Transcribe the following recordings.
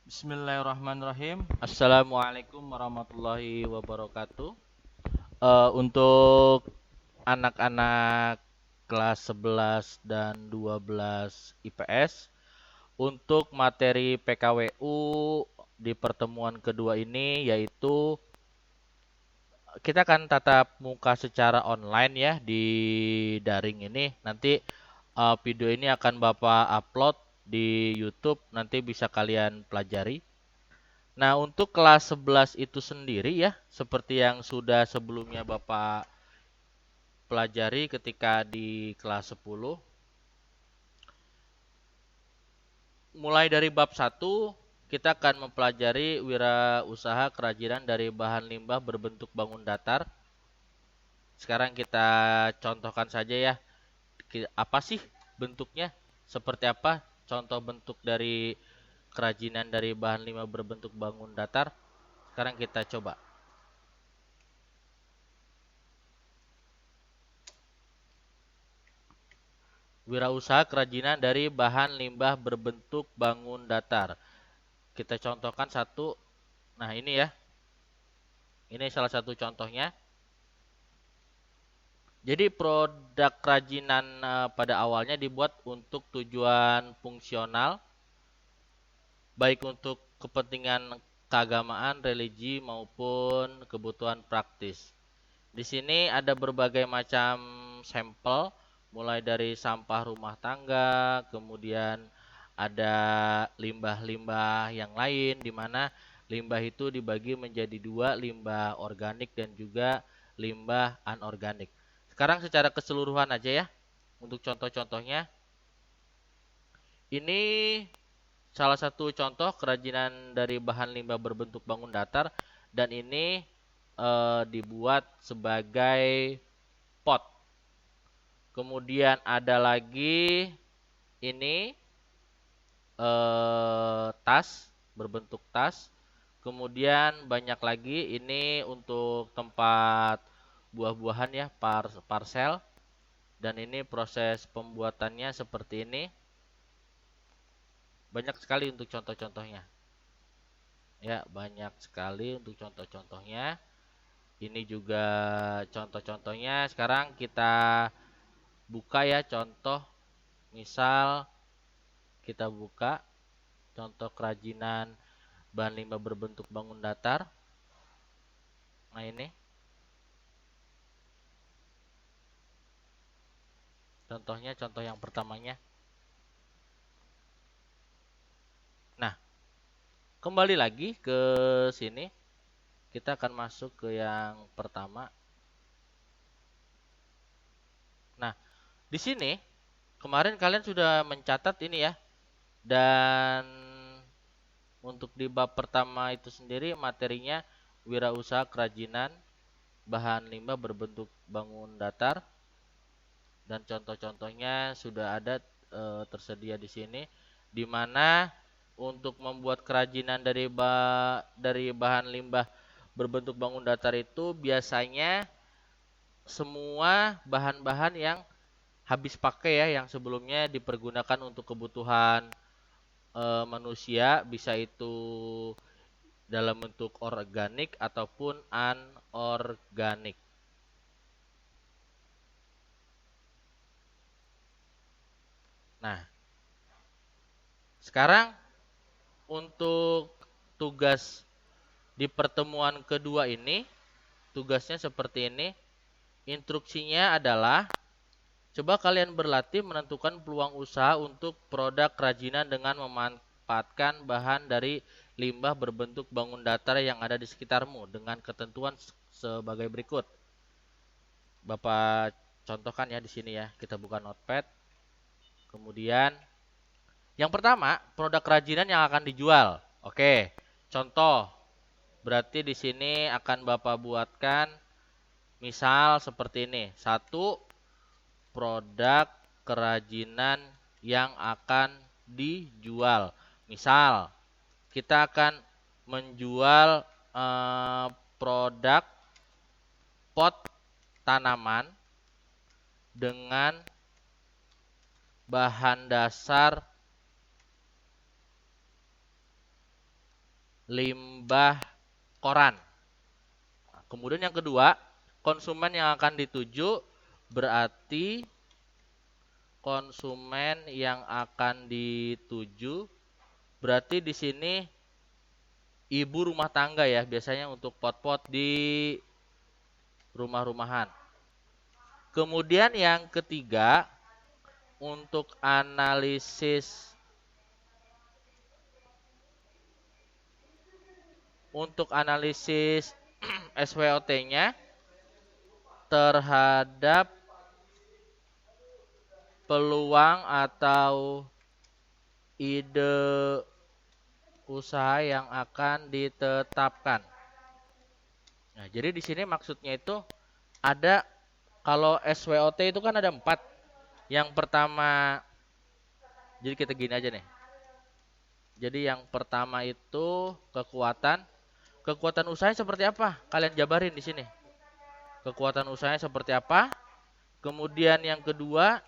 Bismillahirrahmanirrahim. Assalamualaikum warahmatullahi wabarakatuh. Untuk anak-anak kelas 11 dan 12 IPS, untuk materi PKWU di pertemuan kedua ini yaitu kita akan tatap muka secara online ya di daring ini. Nanti video ini akan Bapak upload di YouTube, nanti bisa kalian pelajari. Nah, untuk kelas 11 itu sendiri ya, seperti yang sudah sebelumnya Bapak pelajari ketika di kelas 10, mulai dari bab 1 kita akan mempelajari wirausaha kerajinan dari bahan limbah berbentuk bangun datar. Sekarang kita contohkan saja ya, apa sih bentuknya? Seperti apa contoh bentuk dari kerajinan dari bahan limbah berbentuk bangun datar? Sekarang kita coba. Wirausaha kerajinan dari bahan limbah berbentuk bangun datar. Kita contohkan satu. Nah, ini ya. Ini salah satu contohnya. Jadi produk kerajinan pada awalnya dibuat untuk tujuan fungsional, baik untuk kepentingan keagamaan, religi maupun kebutuhan praktis. Di sini ada berbagai macam sampel, mulai dari sampah rumah tangga, kemudian ada limbah-limbah yang lain, di mana limbah itu dibagi menjadi dua, limbah organik dan juga limbah anorganik. Sekarang secara keseluruhan aja ya, untuk contoh-contohnya. Ini salah satu contoh kerajinan dari bahan limbah berbentuk bangun datar, dan ini dibuat sebagai pot. Kemudian ada lagi ini tas berbentuk tas. Kemudian banyak lagi ini untuk tempat buah-buahan ya, parsel. Dan ini proses pembuatannya seperti ini. Banyak sekali untuk contoh-contohnya. Ya, banyak sekali untuk contoh-contohnya. Ini juga contoh-contohnya. Sekarang kita buka ya contoh. Misal kita buka contoh kerajinan bahan limbah berbentuk bangun datar. Nah, ini contohnya, contoh yang pertamanya. Nah, kembali lagi ke sini. Kita akan masuk ke yang pertama. Nah, di sini kemarin kalian sudah mencatat ini ya. Dan untuk di bab pertama itu sendiri materinya wirausaha kerajinan bahan limbah berbentuk bangun datar, dan contoh-contohnya sudah ada tersedia di sini, di mana untuk membuat kerajinan dari bahan limbah berbentuk bangun datar itu biasanya semua bahan-bahan yang habis pakai ya, yang sebelumnya dipergunakan untuk kebutuhan manusia, bisa itu dalam bentuk organik ataupun anorganik. Nah, sekarang untuk tugas di pertemuan kedua ini, tugasnya seperti ini. Instruksinya adalah coba kalian berlatih menentukan peluang usaha untuk produk kerajinan dengan memanfaatkan bahan dari limbah berbentuk bangun datar yang ada di sekitarmu dengan ketentuan sebagai berikut. Bapak contohkan ya di sini ya. Kita buka notepad. Kemudian yang pertama, produk kerajinan yang akan dijual. Oke, contoh. Berarti di sini akan Bapak buatkan misal seperti ini. Satu, produk kerajinan yang akan dijual. Misal, kita akan menjual produk pot tanaman dengan bahan dasar limbah koran. Nah, kemudian yang kedua, konsumen yang akan dituju berarti di sini ibu rumah tangga ya, biasanya untuk pot-pot di rumah-rumahan. Kemudian yang ketiga, untuk analisis SWOT-nya terhadap peluang atau ide usaha yang akan ditetapkan. Nah, jadi di sini maksudnya itu ada, kalau SWOT itu kan ada 4. Yang pertama, jadi kita gini aja nih. Jadi yang pertama itu kekuatan usahanya seperti apa? Kalian jabarin di sini. Kekuatan usahanya seperti apa? Kemudian yang kedua,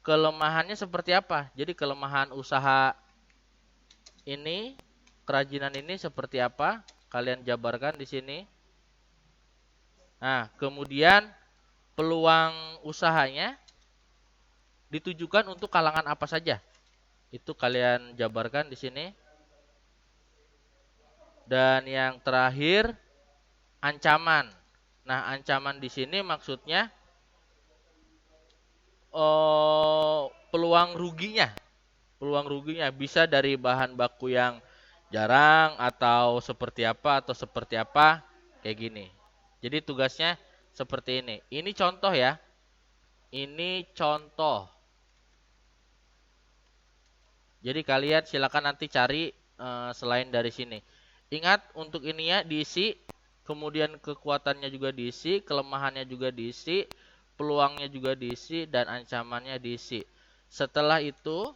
kelemahannya seperti apa? Jadi kelemahan usaha ini, kerajinan ini seperti apa? Kalian jabarkan di sini. Nah, kemudian peluang usahanya ditujukan untuk kalangan apa saja? Itu kalian jabarkan di sini. Dan yang terakhir, ancaman. Nah, ancaman di sini maksudnya peluang ruginya. Peluang ruginya bisa dari bahan baku yang jarang atau seperti apa kayak gini. Jadi tugasnya seperti ini. Ini contoh ya. Ini contoh. Jadi kalian silakan nanti cari selain dari sini. Ingat untuk ini ya diisi, kemudian kekuatannya juga diisi, kelemahannya juga diisi, peluangnya juga diisi, dan ancamannya diisi. Setelah itu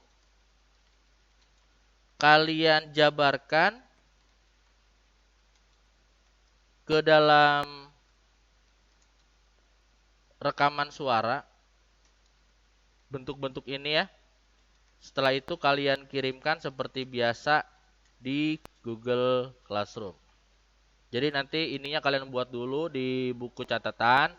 kalian jabarkan ke dalam rekaman suara bentuk-bentuk ini ya. Setelah itu kalian kirimkan seperti biasa di Google Classroom. Jadi nanti ininya kalian buat dulu di buku catatan,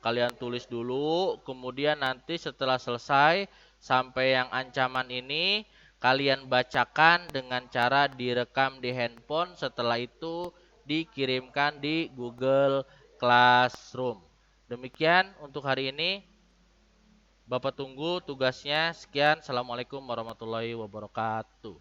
kalian tulis dulu, kemudian nanti setelah selesai sampai yang ancaman ini kalian bacakan dengan cara direkam di handphone, setelah itu dikirimkan di Google Classroom. Demikian untuk hari ini. Bapak tunggu tugasnya. Sekian. Assalamualaikum warahmatullahi wabarakatuh.